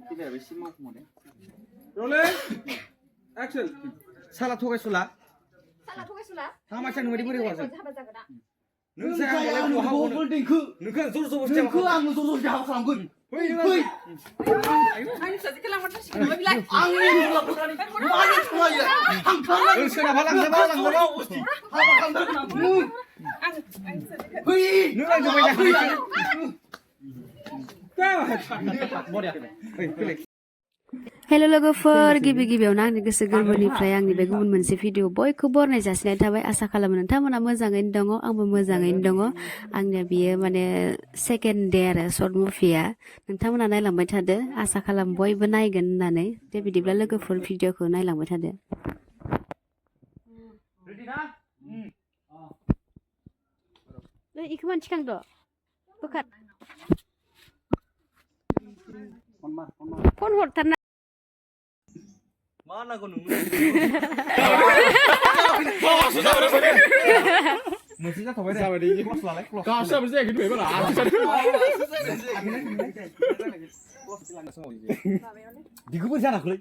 Tidak bisa mau kemudian. Rolling. Action. Salah tugas sula. Salah tugas sula. Sama macam nuri beri wajan. Nung saya anu bawa building ku. Nuka zor zor Nung ku anu zor jauh sanggun. Hei. Ayo saja kelang mata sih. Mau bilang. Angin pula putra ni. Mana semua ya? Hang kalang. Sudah balang balang balang. Apa kabar kamu? Hei. Nuka coba jangan. Hello लोगोफोर गिबि-गिबियावनो आंनि गोसो गोरबोनिफ्राय आंनि बे गुबुन मोनसे video बयखौबो बरनाय जासिनाय थाबाय आसा खालामो नोंथांमोना मोजाङैनो दङ आंबो मोजाङैनो दङ आंनिया बियो माने सेकेन्ड डे आरो शर्ट मुभिया नोंथांमोना नायलांबाय थादो आसा खालाम बयबो नायगोन होननानै दे बिदिब्ला लोगोफोर भिडिअखौ नायलांबाय थादो रेडि ना? इखौ मान थिखांद' बोखार phone हरथारना Mana kau nunggu? Mestinya kau beda. Sama dia. Kau siapa sih gitu ya? Di kubur sana kau.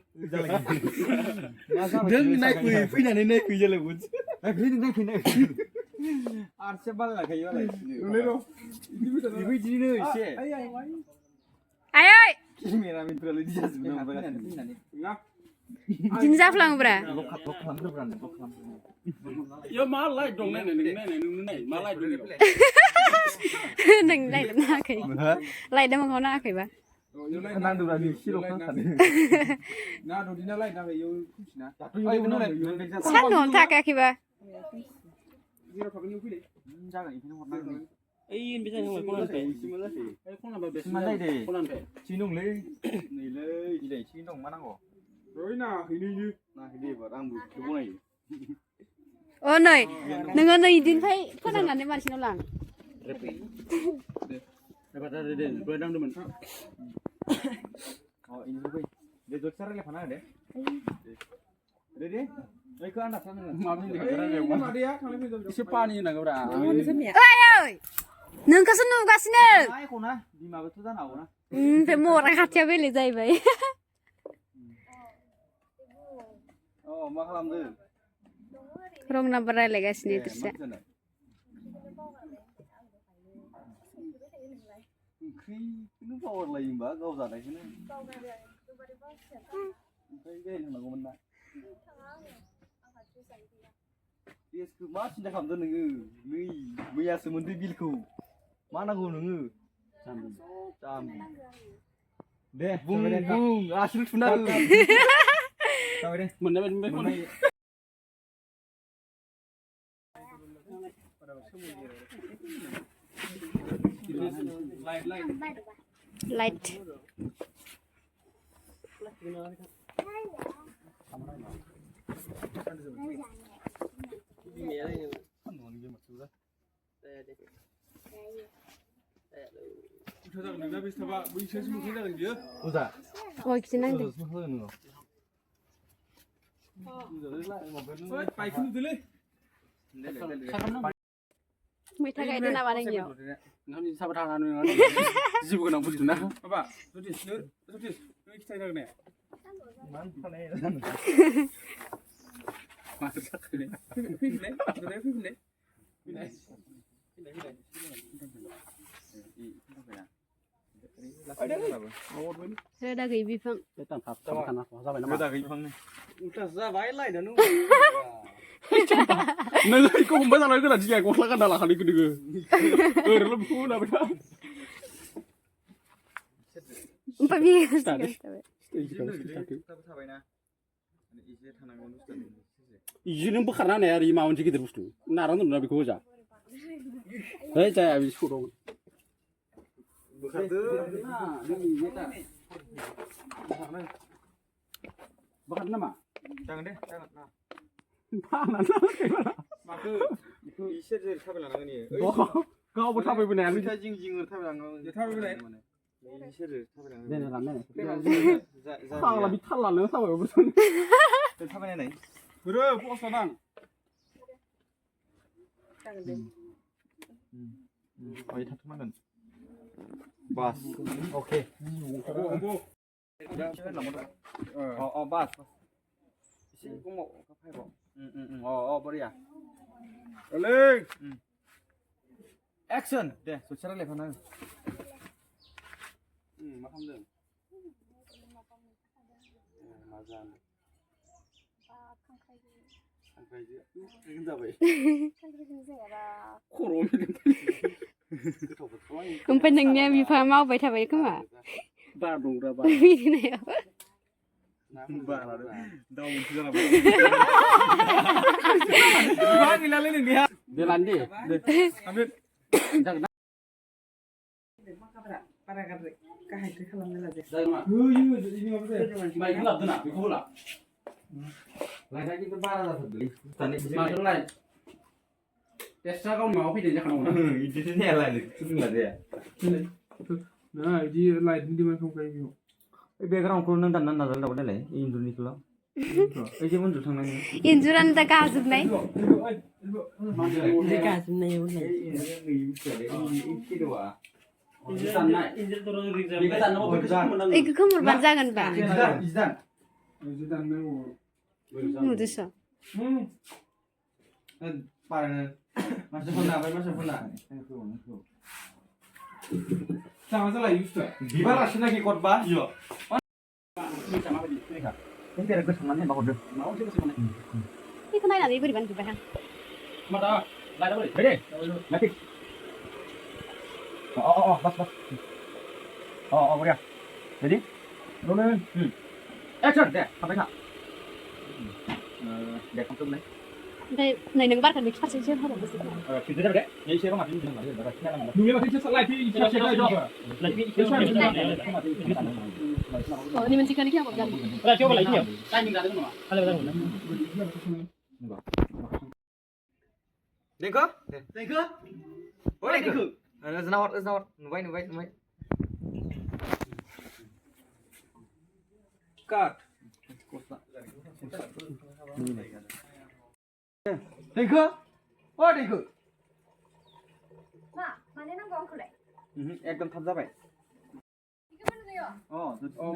Dan naik kui, naik kui jalan bud. Naik. Arse bal lah kayu lah. Lero. Ibu jadi nih sih. ayo Kamera minta lu dijaz benar benar. Nah. Jin जाफ्लाङोब्रा Ya malah dong nenek malah dong. नों light नाङाखै लाइटआ मोखाङाव नाङाखैबा Nang dulu di sini kan tadi. Nah, do dina lain dah yo kusina. Ayo benar. सान्दुङाव थाखायाखैबा Zero kabin yo kule. Jangan ini warna. Ini bisa yang konan pe. Konan ba bes. Mana deh? Konan pe. Cinung le. Nih le. Ini cinung mana kok? Rồi nào thì đi. Nah, ini barang bu. Coba nih. अ नै नोङो नै दिनफाय फोरोंनानै मानसिनाव लां Dapat ada beradang teman. Oh, ini tuh, dia dokter lagi mana deh? Dede, ayo ke anak sana. Maafin dia. Mana dia? Kalau siapa nih nak orang? ओइ नोंखौसो नुगासिनो Ayo kona, di mana tuh tanah kona? ओमफ्राय मरा खाथियाव बेलेग जाहैबाय Oh, मा खालामदों? रं नाम्बार रायलायगासिनो बिसोर ओंख्रि नों पावार लायो होमबा गाव जानायखौनो ओमफ्राय बेरायनो थांनांगौमोन ना गेसखौ मा सिन्था खालामदों नोङो नै मैयासो मोनदों बिलखौ मा नांगौ नोङो जाम्बि दे बुं आसिल थुना हो जाबाय दे मोननाय लाइट Udah. Oh, खिथि नांदों मैथा गायदों नामा नोंनियाव Nanti sabar tangan anu. Jibu kena butuh nah. Apa? Tutis. Kita nak ni. Masuk sakit. Pilih. रोदा गैयि बिफां Kita tak tanah. Sampai nama. Udah gini bang. Udah zabai lah dah nung. Neng ikut hamba sana ke nanti aku lakukan dalam kali kedua. Lebih pun apa dah? ओमफ्राय बियो थाबाय ना इसे थानांगौ बुस्थु Izin berkarena ni hari mau jadi kita bustu. Naran tu nabi kuja. Hei saya habis suruh. Bekerja. Bakat nama? Jangan deh, jangan. Nah. Panas lah. Maka itu isi dari tabelan apa ni? Kau buat apa benar? Kita jing tabelan. Ya tabelan mana? Isi dari tabelan. Jangan ramai. Sang lebih talan lah sama betul. Tabelan ni. Bro, bos sedang. Oh, ini teman. Bas. Oke. बास एसे गमाव फाइबाव बरिया रोलिं action दे ससेरा लायफाना मा खालामदों मा जानो खांख्राइजो जाबाय खर'आव ओमफ्राय नोंनिया बिफा मावबाय थाबाय खोमा बार दंग्रा बार बिदिनायाव दाउ मोनसे जालांबाय मा गैलालै नोंनिया दे लानो दे आमिन जागोन ना बारा गाज्रि गाहायखौ खालामनो लादे माइखौ लाबोदों ना बेखौबो ला लायना किन्तु बारा जाथारदोलै माथो लाय टेस्टआ गावनि माबायाव फैदों जाखानांगौ इदिसो जायालाय सुदुंला दे ना इदि लाइटनि डिमान्ड खालामखायो बेयाव ओइ बेकग्राउन्डखौ नों दाननानै नाजानो दाबाय नालाय इन्जुरनिखौल' ओइ जे उन्दु थांनायनि इन्जुरानो दा गाजोबनाय इखौ खोमोरबानो जागोन बा इदि दाननांगौ नुदोस' मानसिफोरना sama salah Yusta बिबार लाखिनाखि गदबा इयो बेरे गोसोमनानै होनबा हरदो बेखौ नायनानै बोरैबा नुबाय आं मा दा लायदा बोरै दे लाखि बस बरिया रेडि रोलिं एक्सन दे थाबाय था दे खामथुमनाय ओमफ्राय नै नों बारखौ नों फारसेसो होबावनोसै खिन्थु जाबाय दे एसे रङा दिन्थिनो नालाय nunggu lagi saya live ini saya juga oh ini mencikar ini apa kan coba lagi ya timing जादों नामा देंखो देंखो ओ देंखो ओजनावर नुबाय काट देंखो ओ देंखो मा माने नांगौ आंखौलाय एकदम थाब जाबाय इखौ मानो जायो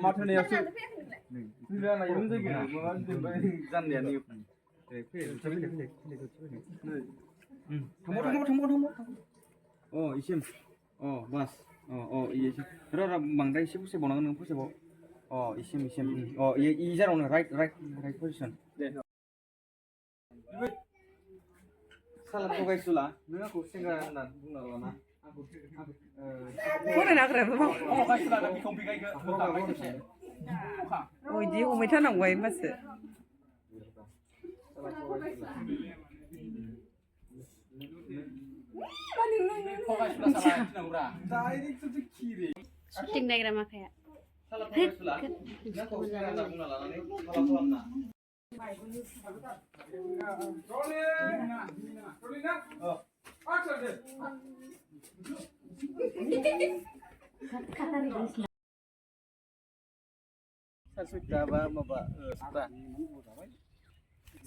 माथो नेयासो मानो फैयाखै नोंलाय फैला नायनो जायगा माबा जाननाया नै थांबाव इसिम बास इसिम र बांद्राय एसे फसेबावनांगोन नों फसेबाव इसिम इ जारावनो राइट पजिसन दे सालाद थगायसुला नों आंखौ सेंग्रा होननानै बुंना लाना फरायना हाग्राबो माव गायसुला बिखौ बिगायखो इदि हमबाय थानांगौ होमबासो syuting naik makanya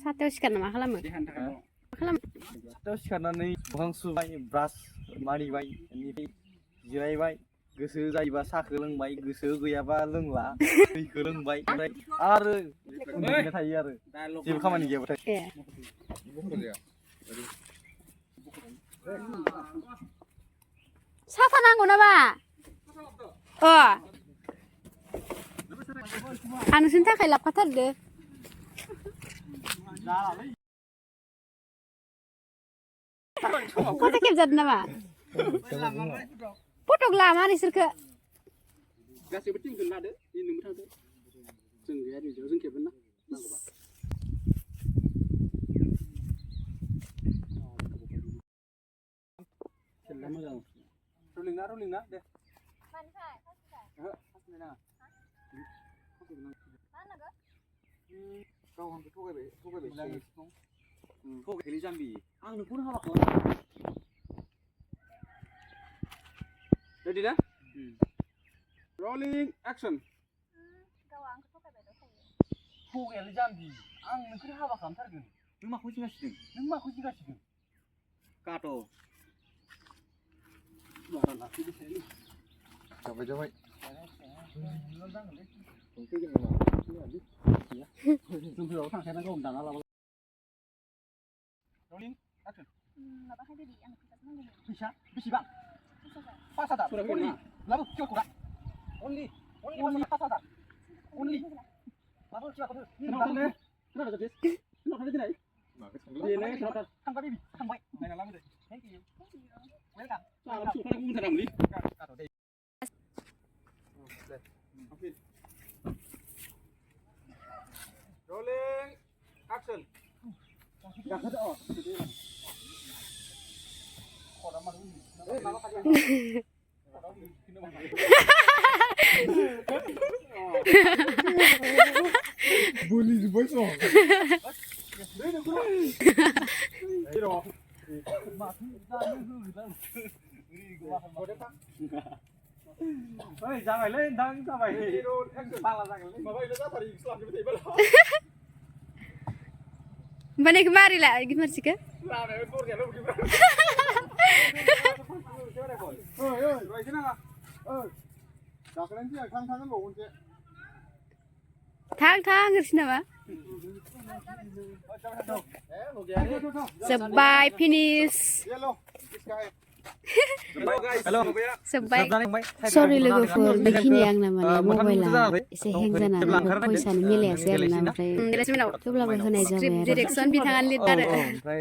satu sekarang मा खालामो satu सिखारनानै मोखां सुबाय ब्रास मारिबाय बेनिफ्राय जिरायबाय गोसो जायोबा साहाखौ लोंबाय गोसो गैयाबा लोंला दैखौ लोंबाय ओमफ्राय आरो उन्दुना थायो आरो जेबो खामानि गैयाबाथाय साथा नांगौ नामा आं नोंसोरनि थाखाय लाबोखाथारदो फट' खेबजादों नामा फट'क लामा नोंसोरखो गासैबो टिमखौ लादो नोंबो थांदो जों गैया रिजआव जों खेबगोन ना खेबना मोजां रोलिं ना दे गाव आंखौ थगायबाय जाम्बि आं नोंखौनो हाबा खालामो रेडि ना रलिं एक्सन थगायालै जाम्बि आं नोंखौनो हाबा खालामथारगोन नों माखौ जिंगासिदों काट' जाबाय जोंफोराव थांखानांगौ दाना लाबो माबा खायदो दि आं फैसासो नांगौमोन फैसा बेसेबां 5,000 only लाबो किउखौरा only 5,000 only लाबो किउखौ खोनादों खोनादों दिनै बेनो खोनादों थांबाय बेबि थांबाय नायना लाबोदो थेंक इउ वेलकाम लाबो सुखानाय बुंथारामोनलै rolling action गाखोदो O bully the boys on oi जाबाय लै नोंथां जाबाय बाला जागोन माबा इला जाथारि स्लाबनिबो थायोबा Mana kemari lah, gimana sih ke? लानाय बरजायाल' उखैब्रा ओइ ओइ रायसो नाङा ओइ गाखोनायनि सिगां थां थां होनबाव खनसे Thang thang ke sini mah? Sebai finish. हेल' Sebai. Sorry लोगोफोर बेखिनि आंना माने मबाइला एसे हें जानानै फैसानि मिलायासै आरोना ओमफ्राय थेवब्लाबो होनाय जाबाय आरो डिरेक्सन बिथाङानो लिड आरो ओमफ्राय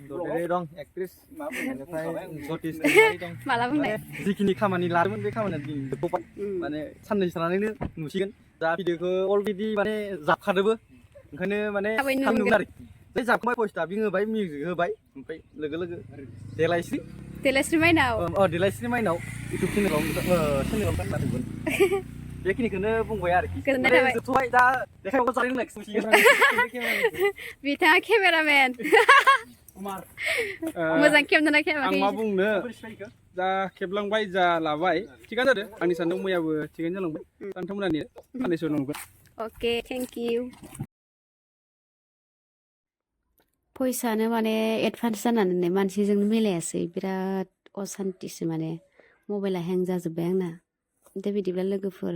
ददेरे दं एक्ट्रेस माबानिफ्राय जतिस दं माला बुंनाय जिखिनि खामानि लादोंमोन बे खामानिया दिनै जोबबाय माने साननैसो थानानैनो नुसिगोन दा भिडिअखौ अलरेडि माने जाबखादोबो ओंखायनो माने थाब नुगोन आरो बे जाबखांबाय भइसटा बिं होबाय मिउजिक होबाय ओमफ्राय लोगो लोगो देलायस्रि Telesri माइनाव देलायस्रि माइनाव इउटुब चेनेलाव नुगोन बेखिनिखौनो बुंबाय आरोखि गोजोननाय थाबाय जोबथ'बाय दा देखायबावगौ जानाय लोंनाय नुसिगोन बिथाङा केमेरामेन मोजां खेबदोंना खेबाखै आं मा बुंनो जा खेबलांबाय जा लाबाय थिगानो जादों आंनि सानदों मैयाबो थिगानो जालांबाय नोंथांमोनानि साननैसो नुगोन अके थेंक इउ फैसानो माने एडभान्स जानानै मानसिजों मिलायासै बिराद असान्तिसो माने मबाइला हें जाजोब्बाय आंना दा बिदिब्ला लोगोफोर